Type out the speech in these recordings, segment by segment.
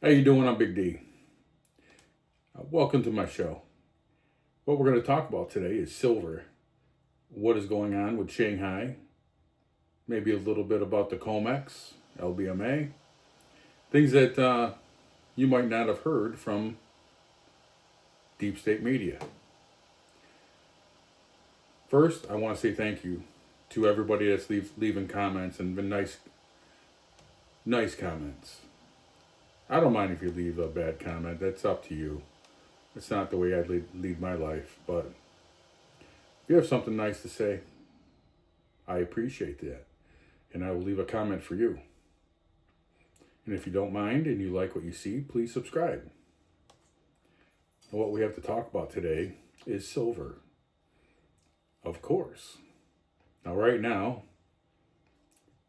How you doing? I'm Big D. Welcome to my show. What we're going to talk about today is silver. What is going on with Shanghai? Maybe a little bit about the COMEX, LBMA. Things that you might not have heard from deep state media. First, I want to say thank you to everybody that's leaving comments and been nice comments. I don't mind if you leave a bad comment. That's up to you. It's not the way I lead my life, but if you have something nice to say, I appreciate that. And I will leave a comment for you. And if you don't mind and you like what you see, please subscribe. And what we have to talk about today is silver. Of course. Now, right now,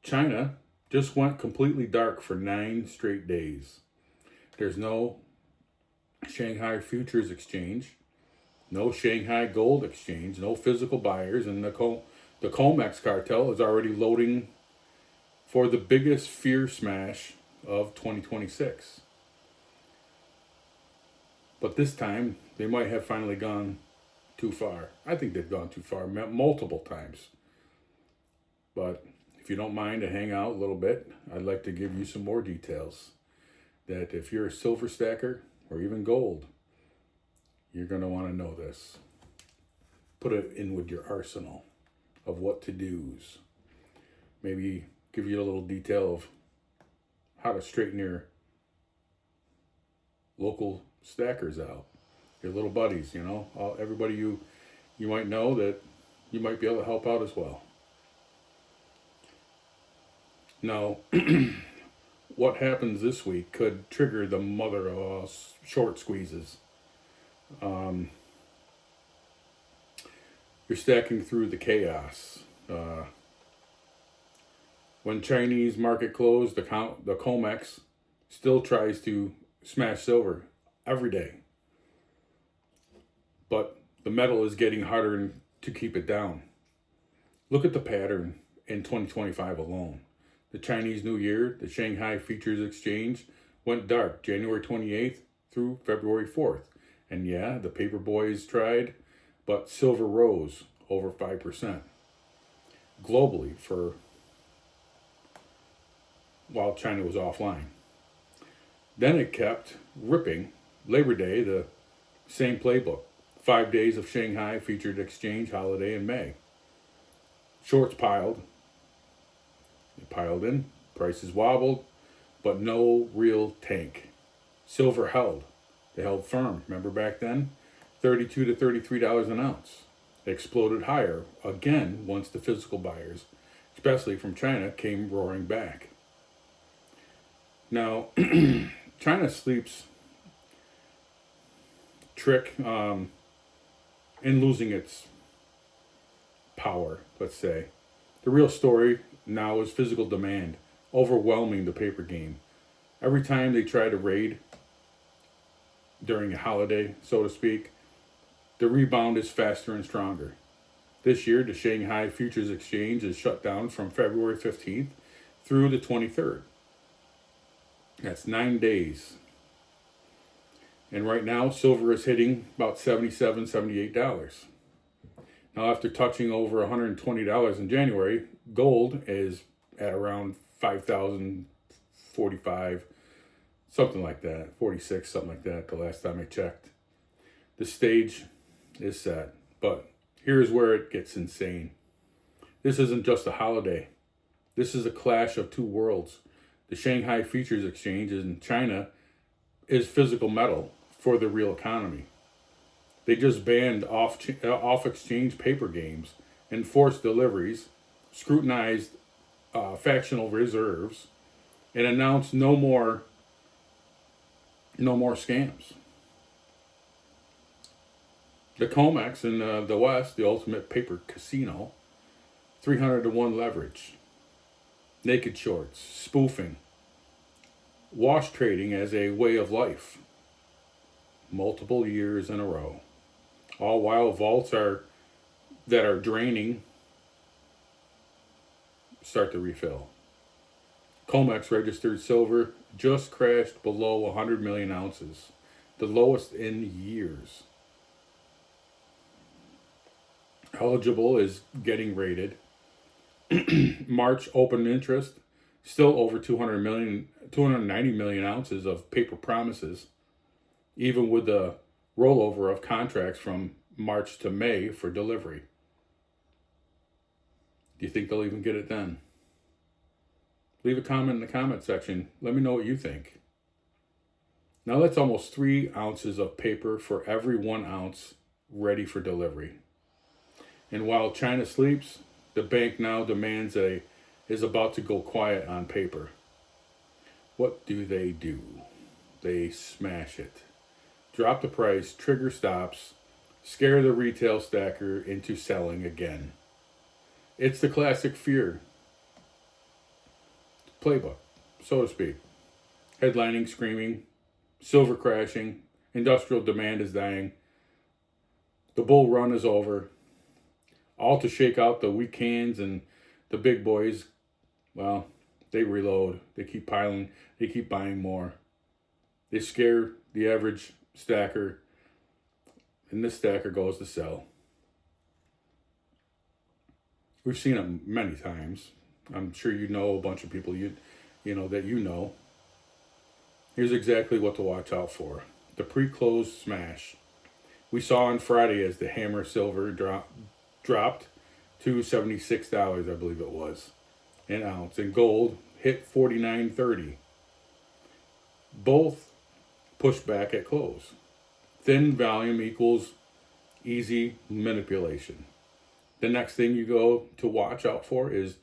China just went completely dark for 9 straight days. There's no Shanghai Futures Exchange, no Shanghai Gold Exchange, no physical buyers, and the COMEX cartel is already loading for the biggest fear smash of 2026. But this time, they might have finally gone too far. I think they've gone too far multiple times. But if you don't mind to hang out a little bit, I'd like to give you some more details. That if you're a silver stacker or even gold, you're going to want to know this. Put it in with your arsenal of what to do's. Maybe give you a little detail of how to straighten your local stackers out. Your little buddies, everybody you might know that you might be able to help out as well. Now, what happens this week could trigger the mother of all short squeezes. You're stacking through the chaos. When Chinese market closed, the COMEX still tries to smash silver every day. But the metal is getting harder to keep it down. Look at the pattern in 2025 alone. The Chinese New Year, the Shanghai Futures Exchange, went dark January 28th through February 4th. And yeah, the paper boys tried, but silver rose over 5% globally while China was offline. Then it kept ripping. Labor Day, the same playbook. 5 days of Shanghai Futures Exchange holiday in May. Shorts piled. It piled in, prices wobbled, but no real tank. Silver held. They held firm. Remember back then? $32 to $33 an ounce. It exploded higher again once the physical buyers, especially from China, came roaring back. Now, China sleeps trick in losing its power, let's say. The real story now is physical demand overwhelming the paper game. Every time they try to raid during a holiday, so to speak, the rebound is faster and stronger. This year, the Shanghai Futures Exchange is shut down from February 15th through the 23rd. That's 9 days. And right now, silver is hitting about $77, $78. Now, after touching over $120 in January, gold is at around 5,045, something like that, 46, something like that, the last time I checked. The stage is set, but here's where it gets insane. This isn't just a holiday. This is a clash of two worlds. The Shanghai Futures Exchange in China is physical metal for the real economy. They just banned off-exchange paper games, enforced deliveries, scrutinized factional reserves, and announced no more scams. The COMEX in the West, the ultimate paper casino, 300 to 1 leverage, naked shorts, spoofing, wash trading as a way of life, multiple years in a row. All while vaults that are draining start to refill. COMEX registered silver just crashed below 100 million ounces, the lowest in years. Eligible is getting rated. March open interest, still over 290 million ounces of paper promises, even with the rollover of contracts from March to May for delivery. Do you think they'll even get it then? Leave a comment in the comment section. Let me know what you think. Now that's almost 3 ounces of paper for every 1 ounce ready for delivery. And while China sleeps, the bank now demands is about to go quiet on paper. What do? They smash it. Drop the price, trigger stops, scare the retail stacker into selling again. It's the classic fear playbook, so to speak. Headlining, screaming, silver crashing, industrial demand is dying, the bull run is over, all to shake out the weak hands, and the big boys, well, they reload, they keep piling, they keep buying more. They scare the average stacker, and this stacker goes to sell. We've seen it many times. I'm sure you know a bunch of people you know that you know. Here's exactly what to watch out for. The pre-close smash. We saw on Friday as the hammer silver dropped to $76, I believe it was, an ounce, and gold hit $49.30. Both pushed back at close. Thin volume equals easy manipulation. The next thing you go to watch out for is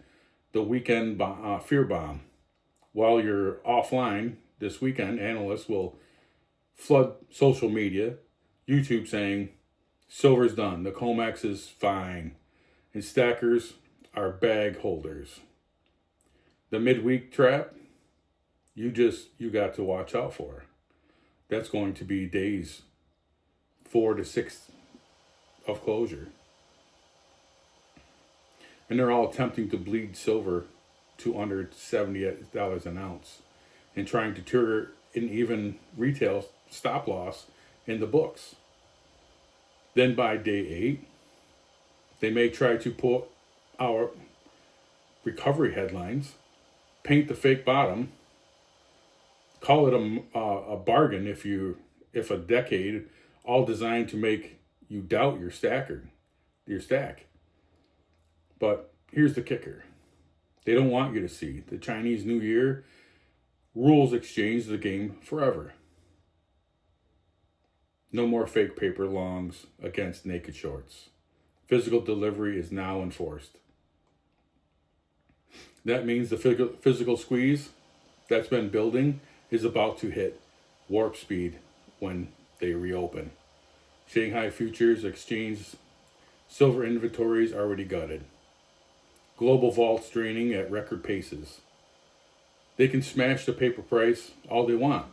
the weekend fear bomb. While you're offline this weekend, analysts will flood social media, YouTube saying silver's done, the COMEX is fine, and stackers are bag holders. The midweek trap, you got to watch out for. That's going to be days 4 to 6 of closure. And they're all attempting to bleed silver to under $70 an ounce and trying to trigger an even retail stop loss in the books. Then by day 8, they may try to put our recovery headlines, paint the fake bottom, call it a bargain if a decade, all designed to make you doubt your stack. But here's the kicker. They don't want you to see. The Chinese New Year rules exchange the game forever. No more fake paper longs against naked shorts. Physical delivery is now enforced. That means the physical squeeze that's been building is about to hit warp speed when they reopen. Shanghai Futures Exchange silver inventories already gutted. Global vaults draining at record paces. They can smash the paper price all they want,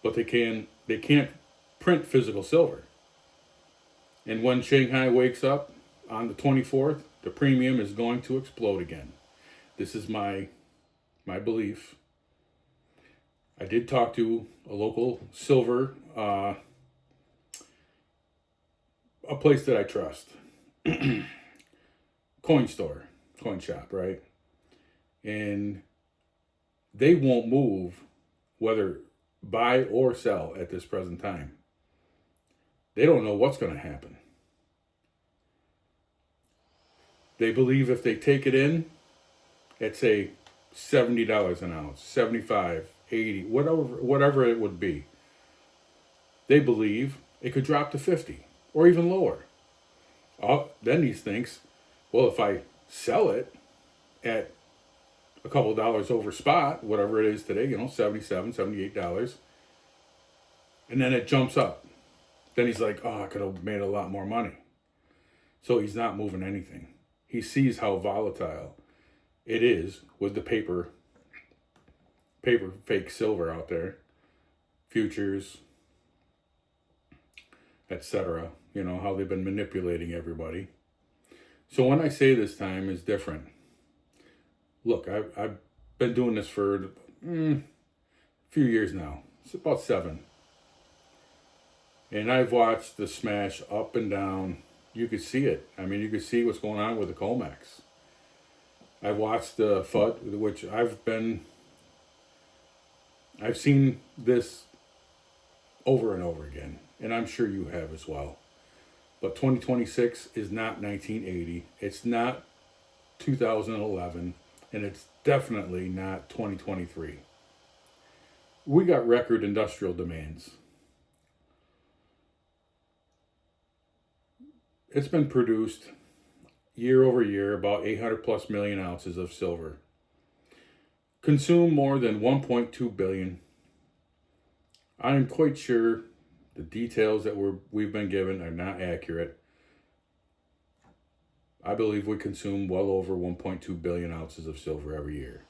but they can't print physical silver. And when Shanghai wakes up on the 24th, the premium is going to explode again. This is my belief. I did talk to a local silver, a place that I trust. Coin shop, right? And they won't move whether buy or sell at this present time. They don't know what's going to happen. They believe if they take it in at, say, $70 an ounce, $75, $80, whatever it would be, they believe it could drop to $50 or even lower. Then he thinks, well, if I sell it at a couple of dollars over spot, whatever it is today, $77, $78, and then it jumps up. Then he's like, I could have made a lot more money. So he's not moving anything. He sees how volatile it is with the paper fake silver out there, futures, etc. How they've been manipulating everybody. So when I say this time is different, look, I've been doing this for a few years now. It's about 7. And I've watched the smash up and down. You could see it. I mean, you could see what's going on with the COMEX. I've watched the FUD, which I've seen this over and over again. And I'm sure you have as well. But 2026 is not 1980. It's not 2011. And it's definitely not 2023. We got record industrial demands. It's been produced year over year about 800 plus million ounces of silver. Consumed more than 1.2 billion. I am quite sure the details that we've been given are not accurate. I believe we consume well over 1.2 billion ounces of silver every year.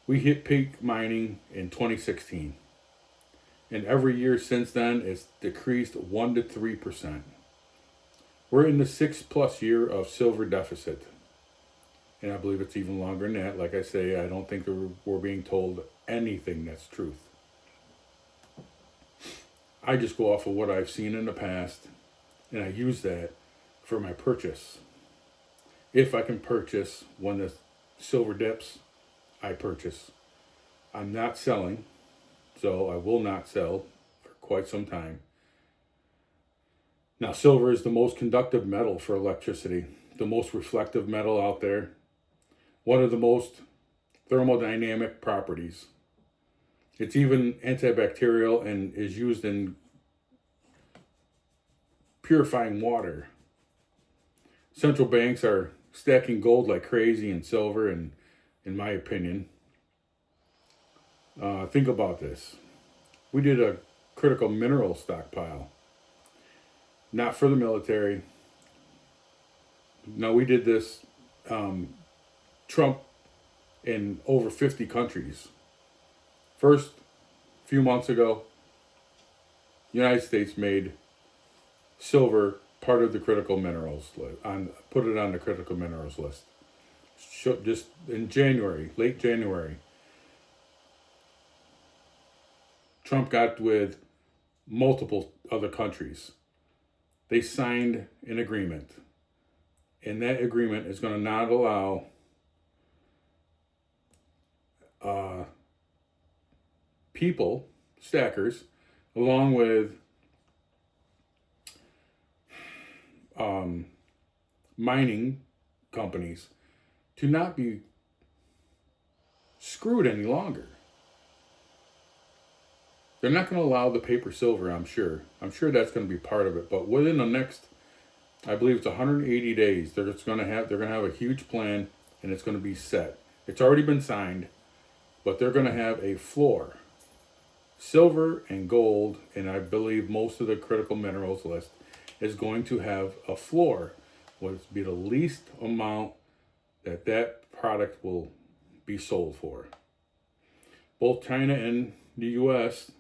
We hit peak mining in 2016. And every year since then, it's decreased 1 to 3%. We're in the 6+ year of silver deficit. And I believe it's even longer than that. Like I say, I don't think we're being told anything that's truth. I just go off of what I've seen in the past, and I use that for my purchase. If I can purchase when the silver dips, I purchase. I'm not selling, so I will not sell for quite some time. Now, silver is the most conductive metal for electricity, the most reflective metal out there, one of the most thermodynamic properties. It's even antibacterial and is used in purifying water. Central banks are stacking gold like crazy and silver, and in my opinion, think about this. We did a critical mineral stockpile. Not for the military. No, we did this, Trump in over 50 countries. First, a few months ago, the United States made silver part of the critical minerals list, put it on the critical minerals list. Just in January, late January, Trump got with multiple other countries. They signed an agreement, and that agreement is going to not allow people, stackers, along with mining companies, to not be screwed any longer. They're not going to allow the paper silver, I'm sure. I'm sure that's going to be part of it. But within the next, I believe it's 180 days, they're going to have a huge plan, and it's going to be set. It's already been signed, but they're going to have a floor. Silver and gold, and I believe most of the critical minerals list, is going to have a floor. What would be the least amount that product will be sold for. Both China and the U.S.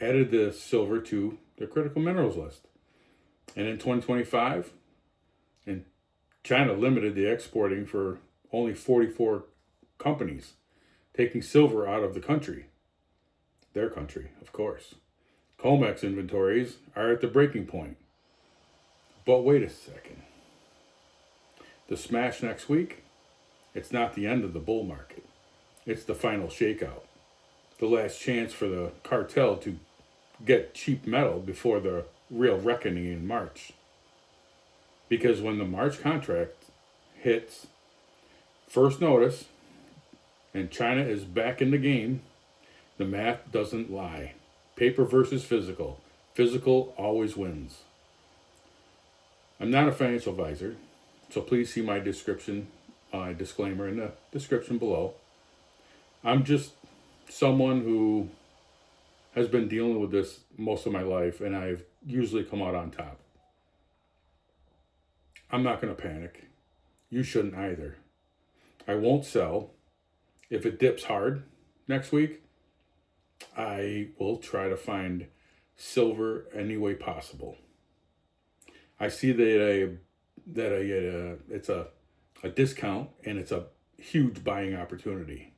added the silver to their critical minerals list. And in 2025, and China limited the exporting for only 44 companies, taking silver out of the country. Their country, of course. COMEX inventories are at the breaking point. But wait a second. The smash next week, it's not the end of the bull market. It's the final shakeout. The last chance for the cartel to get cheap metal before the real reckoning in March. Because when the March contract hits first notice and China is back in the game, the math doesn't lie. Paper versus physical. Physical always wins. I'm not a financial advisor, so please see my disclaimer in the description below. I'm just someone who has been dealing with this most of my life, and I've usually come out on top. I'm not going to panic. You shouldn't either. I won't sell. If it dips hard next week, I will try to find silver any way possible. I see that it's a discount, and it's a huge buying opportunity.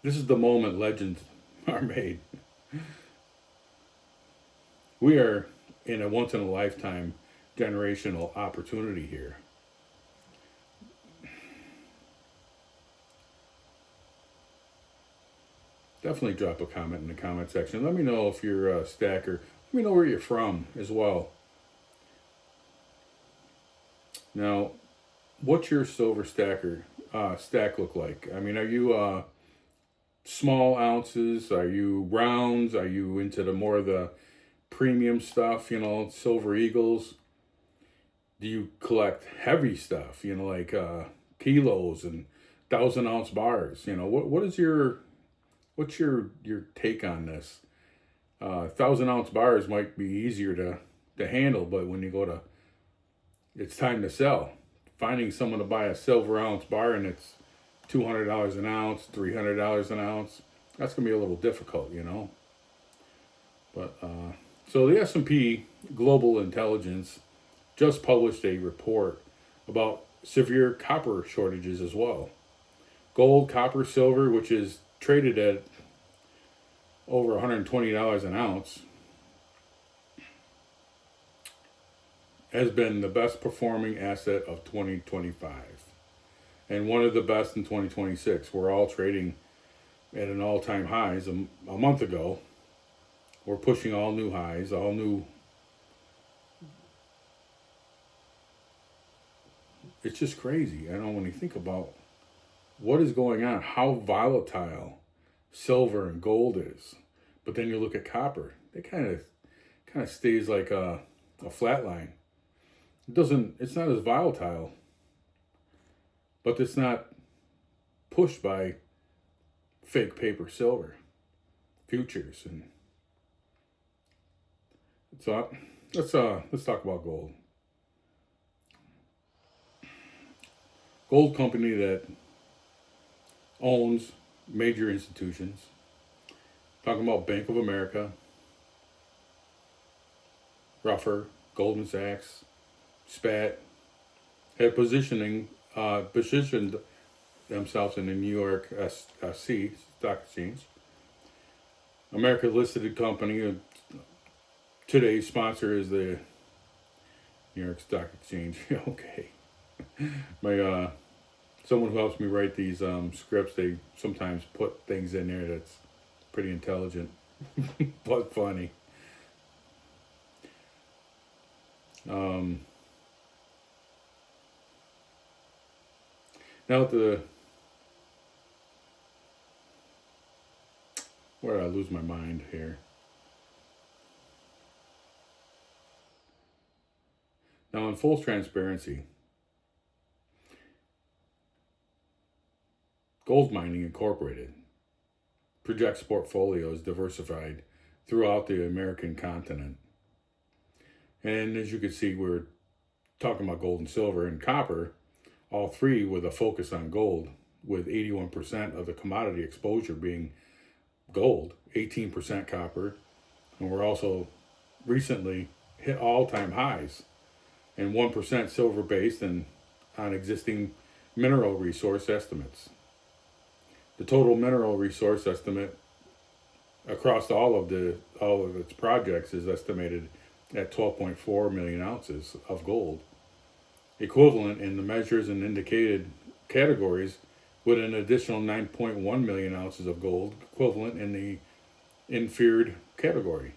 This is the moment legends are made. We are in a once in a lifetime generational opportunity here. Definitely drop a comment in the comment section. Let me know if you're a stacker. Let me know where you're from as well. Now, what's your silver stack look like? I mean, are you small ounces? Are you rounds? Are you into the more of the premium stuff? Silver eagles. Do you collect heavy stuff? Like kilos and 1,000-ounce bars. What's your take on this? 1,000-ounce bars might be easier to handle, but when you go to, it's time to sell. Finding someone to buy a silver ounce bar and it's $200 an ounce, $300 an ounce, that's gonna be a little difficult, But so the S&P Global Intelligence just published a report about severe copper shortages as well. Gold, copper, silver, which is traded at over $120 an ounce, has been the best performing asset of 2025 and one of the best in 2026. We're all trading at an all-time highs. A month ago, we're pushing all new highs, all new. It's just crazy. When you think about what is going on, how volatile silver and gold is. But then you look at copper, it kind of stays like a flat line. It's not as volatile, but it's not pushed by fake paper silver futures. And so let's talk about gold. Gold company that owns major institutions. Talking about Bank of America, Ruffer, Goldman Sachs, SPAT, have positioned themselves in the New York SC, Stock Exchange. America listed company. Today's sponsor is the New York Stock Exchange. Okay. My someone who helps me write these scripts, they sometimes put things in there that's pretty intelligent, but funny. Now where did I lose my mind here? Now, in full transparency, Gold Mining Incorporated projects portfolios diversified throughout the American continent. And as you can see, we're talking about gold and silver and copper, all three with a focus on gold, with 81% of the commodity exposure being gold, 18% copper, and we're also recently hit all-time highs, and 1% silver based and on existing mineral resource estimates. The total mineral resource estimate across all of its projects is estimated at 12.4 million ounces of gold, equivalent in the measures and indicated categories, with an additional 9.1 million ounces of gold equivalent in the inferred category.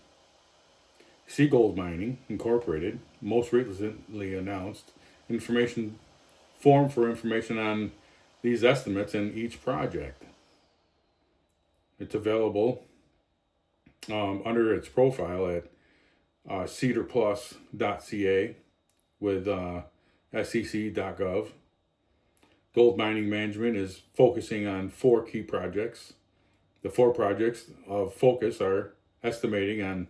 Sea Gold Mining Incorporated most recently announced form for information on these estimates in each project. It's available under its profile at cedarplus.ca with sec.gov. Gold Mining Management is focusing on 4 key projects. The 4 projects of focus are estimating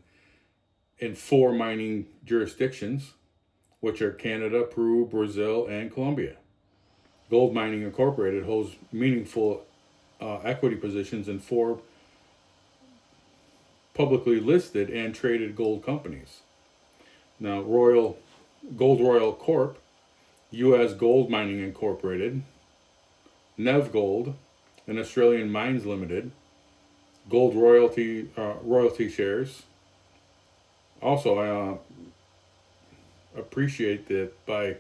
in 4 mining jurisdictions, which are Canada, Peru, Brazil, and Colombia. Gold Mining Incorporated holds meaningful equity positions in 4 publicly listed and traded gold companies. Now, Gold Royal Corp, U.S. Gold Mining Incorporated, Nev Gold, and Australian Mines Limited. Gold royalty shares. Also, I appreciate that by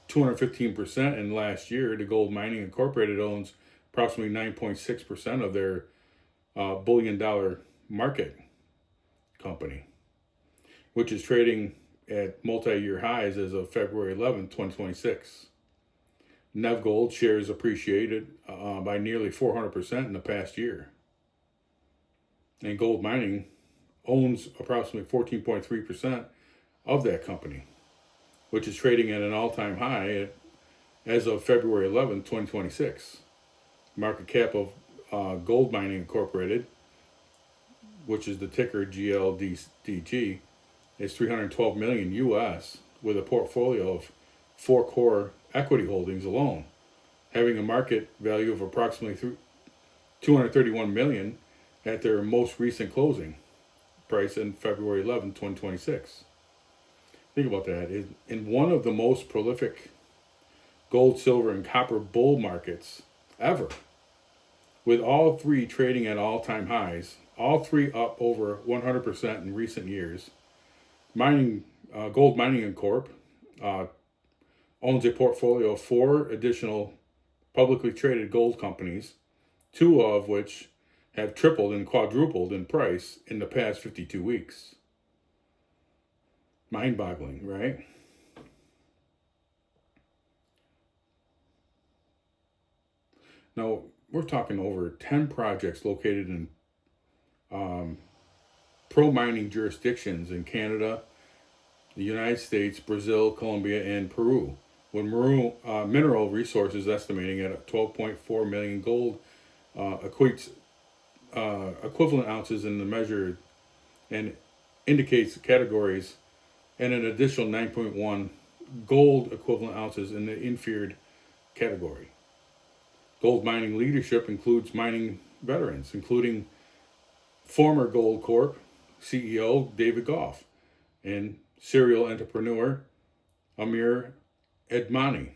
215% in last year, the Gold Mining Incorporated owns approximately 9.6% of their bullion dollar market company, which is trading at multi-year highs as of February 11th, 2026. Nev Gold shares appreciated by nearly 400% in the past year. And Gold Mining owns approximately 14.3% of that company, which is trading at an all-time high as of February 11th, 2026. Market cap of Gold Mining Incorporated, which is the ticker GLDG, is 312 million US, with a portfolio of 4 core equity holdings alone, having a market value of approximately 231 million at their most recent closing price in February 11, 2026. Think about that. In one of the most prolific gold, silver, and copper bull markets ever, with all three trading at all-time highs, all three up over 100% in recent years, Gold Mining Corp owns a portfolio of 4 additional publicly traded gold companies, 2 of which have tripled and quadrupled in price in the past 52 weeks. Mind-boggling, right? Now, we're talking over 10 projects located in pro-mining jurisdictions in Canada, the United States, Brazil, Colombia, and Peru, with mineral resources estimating at 12.4 million gold equivalent ounces in the measured, and indicates categories, and an additional 9.1 gold equivalent ounces in the inferred category. Gold mining leadership includes mining veterans, including former Gold Corp CEO David Goff and serial entrepreneur Amir Edmani,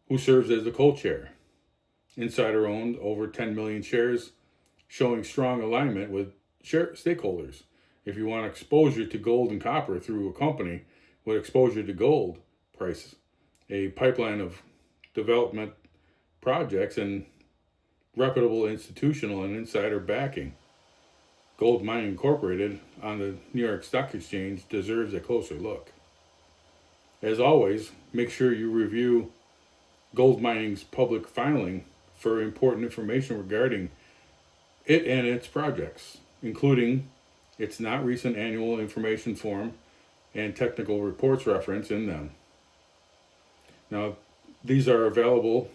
who serves as the co-chair. Insider owned over 10 million shares, showing strong alignment with stakeholders. If you want exposure to gold and copper through a company with exposure to gold prices, a pipeline of development projects, and reputable institutional and insider backing, Gold Mining Incorporated on the New York Stock Exchange deserves a closer look. As always, make sure you review Gold Mining's public filing for important information regarding it and its projects, including its not recent annual information form and technical reports reference in them. Now, these are available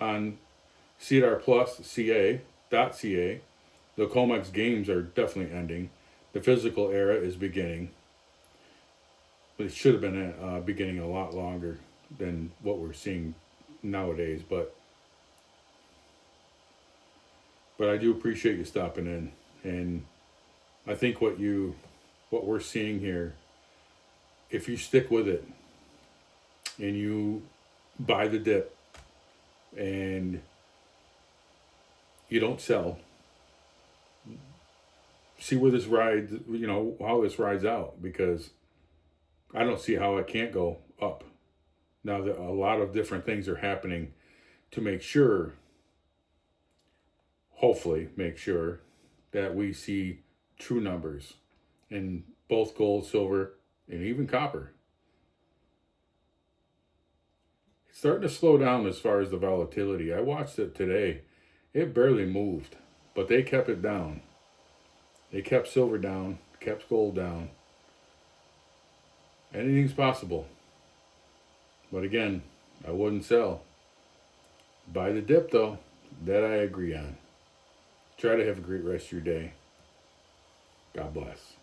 on cedarplus.ca. The COMEX games are definitely ending. The physical era is beginning. But it should have been beginning a lot longer than what we're seeing nowadays. But I do appreciate you stopping in. And I think what we're seeing here, if you stick with it and you buy the dip and you don't sell, see where this rides, how this rides out, because I don't see how it can't go up. Now that a lot of different things are happening to hopefully make sure that we see true numbers in both gold, silver, and even copper. It's starting to slow down as far as the volatility. I watched it today. It barely moved, but they kept it down. They kept silver down, kept gold down. Anything's possible. But again, I wouldn't sell. Buy the dip, though. That I agree on. Try to have a great rest of your day. God bless.